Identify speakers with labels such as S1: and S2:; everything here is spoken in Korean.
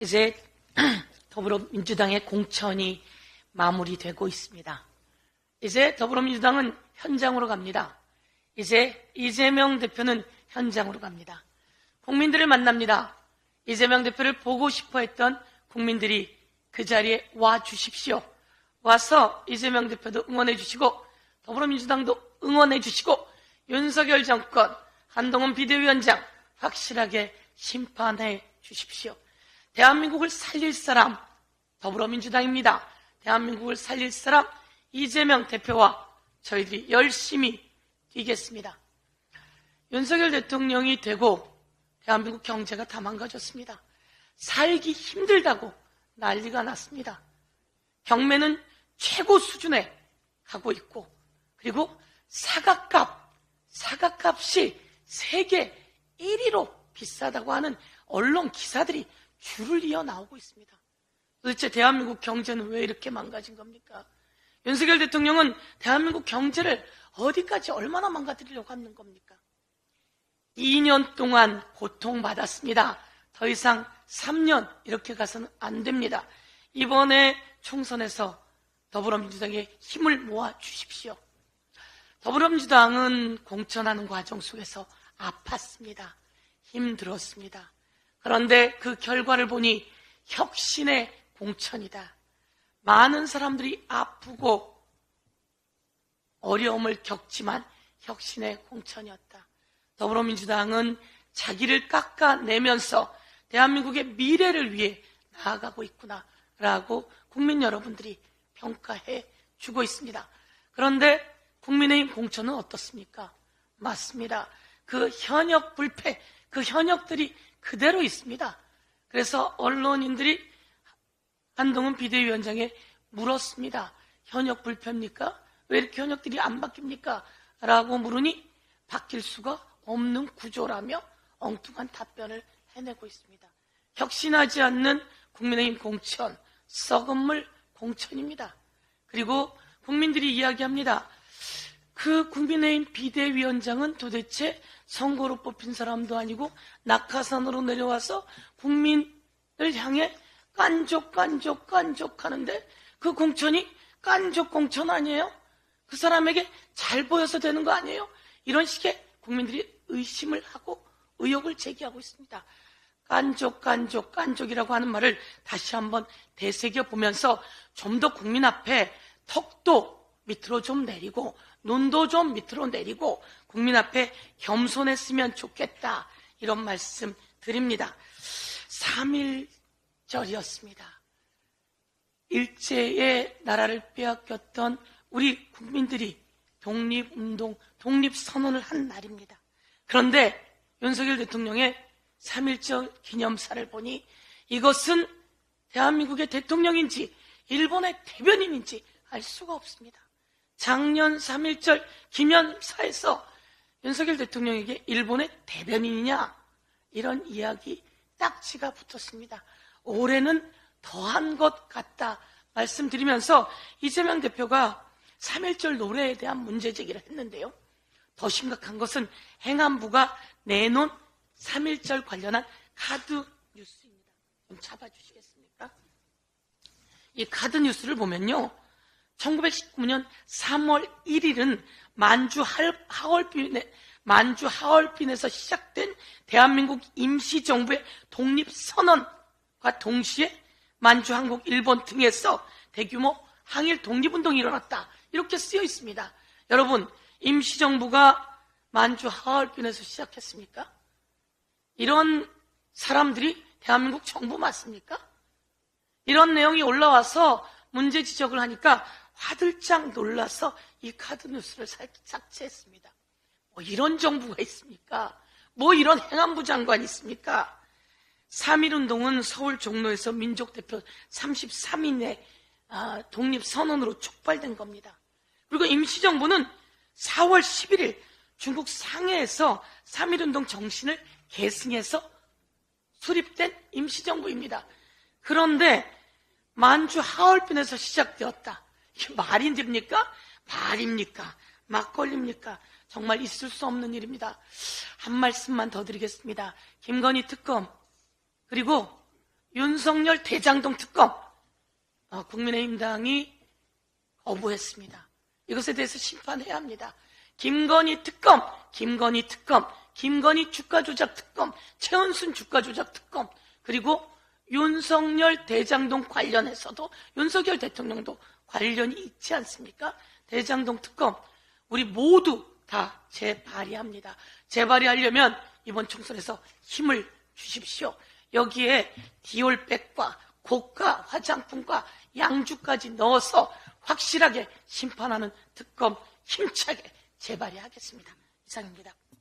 S1: 이제 더불어민주당의 공천이 마무리되고 있습니다. 이제 더불어민주당은 현장으로 갑니다. 이제 이재명 대표는 현장으로 갑니다. 국민들을 만납니다. 이재명 대표를 보고 싶어 했던 국민들이 그 자리에 와 주십시오. 와서 이재명 대표도 응원해 주시고 더불어민주당도 응원해 주시고 윤석열 정권, 한동훈 비대위원장 확실하게 심판해 주십시오. 대한민국을 살릴 사람 더불어민주당입니다. 대한민국을 살릴 사람 이재명 대표와 저희들이 열심히 뛰겠습니다. 윤석열 대통령이 되고 대한민국 경제가 다 망가졌습니다. 살기 힘들다고 난리가 났습니다. 경매는 최고 수준에 가고 있고, 그리고 사과값이 세계 1위로 비싸다고 하는 언론 기사들이 줄을 이어 나오고 있습니다. 도대체 대한민국 경제는 왜 이렇게 망가진 겁니까? 윤석열 대통령은 대한민국 경제를 어디까지 얼마나 망가뜨리려고 하는 겁니까? 2년 동안 고통받았습니다. 더 이상 3년 이렇게 가서는 안 됩니다. 이번에 총선에서 더불어민주당에 힘을 모아 주십시오. 더불어민주당은 공천하는 과정 속에서 아팠습니다. 힘들었습니다. 그런데 그 결과를 보니 혁신의 공천이다. 많은 사람들이 아프고 어려움을 겪지만 혁신의 공천이었다. 더불어민주당은 자기를 깎아내면서 대한민국의 미래를 위해 나아가고 있구나라고 국민 여러분들이 평가해 주고 있습니다. 그런데 국민의힘 공천은 어떻습니까? 맞습니다. 그 현역 불패, 그 현역들이 그대로 있습니다. 그래서 언론인들이 한동훈 비대위원장에 물었습니다. 현역 불패입니까? 왜 이렇게 현역들이 안 바뀝니까? 라고 물으니 바뀔 수가 없는 구조라며 엉뚱한 답변을 해내고 있습니다. 혁신하지 않는 국민의힘 공천, 썩은 물 공천입니다. 그리고 국민들이 이야기합니다. 그 국민의힘 비대위원장은 도대체 선거로 뽑힌 사람도 아니고 낙하산으로 내려와서 국민을 향해 깐족 하는데 그 공천이 깐족 공천 아니에요? 그 사람에게 잘 보여서 되는 거 아니에요? 이런 식의 국민들이 의심을 하고 의혹을 제기하고 있습니다. 깐족이라고 하는 말을 다시 한번 되새겨 보면서 좀 더 국민 앞에 턱도 밑으로 좀 내리고 눈도 좀 밑으로 내리고 국민 앞에 겸손했으면 좋겠다, 이런 말씀 드립니다. 3.1절이었습니다. 일제의 나라를 빼앗겼던 우리 국민들이 독립운동, 독립선언을 한 날입니다. 그런데 윤석열 대통령의 3.1절 기념사를 보니 이것은 대한민국의 대통령인지 일본의 대변인인지 알 수가 없습니다. 작년 3.1절 기념사에서 윤석열 대통령에게 일본의 대변인이냐, 이런 이야기 딱지가 붙었습니다. 올해는 더한 것 같다 말씀드리면서 이재명 대표가 3.1절 노래에 대한 문제 제기를 했는데요. 더 심각한 것은 행안부가 내놓은 3.1절 관련한 카드 뉴스입니다. 좀 잡아주시겠습니까? 이 카드 뉴스를 보면요, 1919년 3월 1일은 만주 하얼빈에서 시작된 대한민국 임시정부의 독립선언과 동시에 만주, 한국, 일본 등에서 대규모 항일 독립운동이 일어났다, 이렇게 쓰여 있습니다. 여러분, 임시정부가 만주 하얼빈에서 시작했습니까? 이런 사람들이 대한민국 정부 맞습니까? 이런 내용이 올라와서 문제 지적을 하니까 화들짝 놀라서 이 카드 뉴스를 삭제했습니다. 뭐 이런 정부가 있습니까? 뭐 이런 행안부 장관이 있습니까? 3.1운동은 서울 종로에서 민족대표 33인의 독립선언으로 촉발된 겁니다. 그리고 임시정부는 4월 11일 중국 상해에서 3.1운동 정신을 계승해서 수립된 임시정부입니다. 그런데 만주 하얼빈에서 시작되었다. 이게 말이 됩니까? 말입니까? 막걸리입니까? 정말 있을 수 없는 일입니다. 한 말씀만 더 드리겠습니다. 김건희 특검, 그리고 윤석열 대장동 특검, 국민의힘당이 거부했습니다. 이것에 대해서 심판해야 합니다. 김건희 특검, 김건희 특검, 김건희 주가조작 특검, 최은순 주가조작 특검, 그리고 윤석열 대장동 관련해서도 윤석열 대통령도 관련이 있지 않습니까? 대장동 특검, 우리 모두 다 재발의합니다. 재발의하려면 이번 총선에서 힘을 주십시오. 여기에 디올백과 고가 화장품과 양주까지 넣어서 확실하게 심판하는 특검 힘차게 재발의하겠습니다. 이상입니다.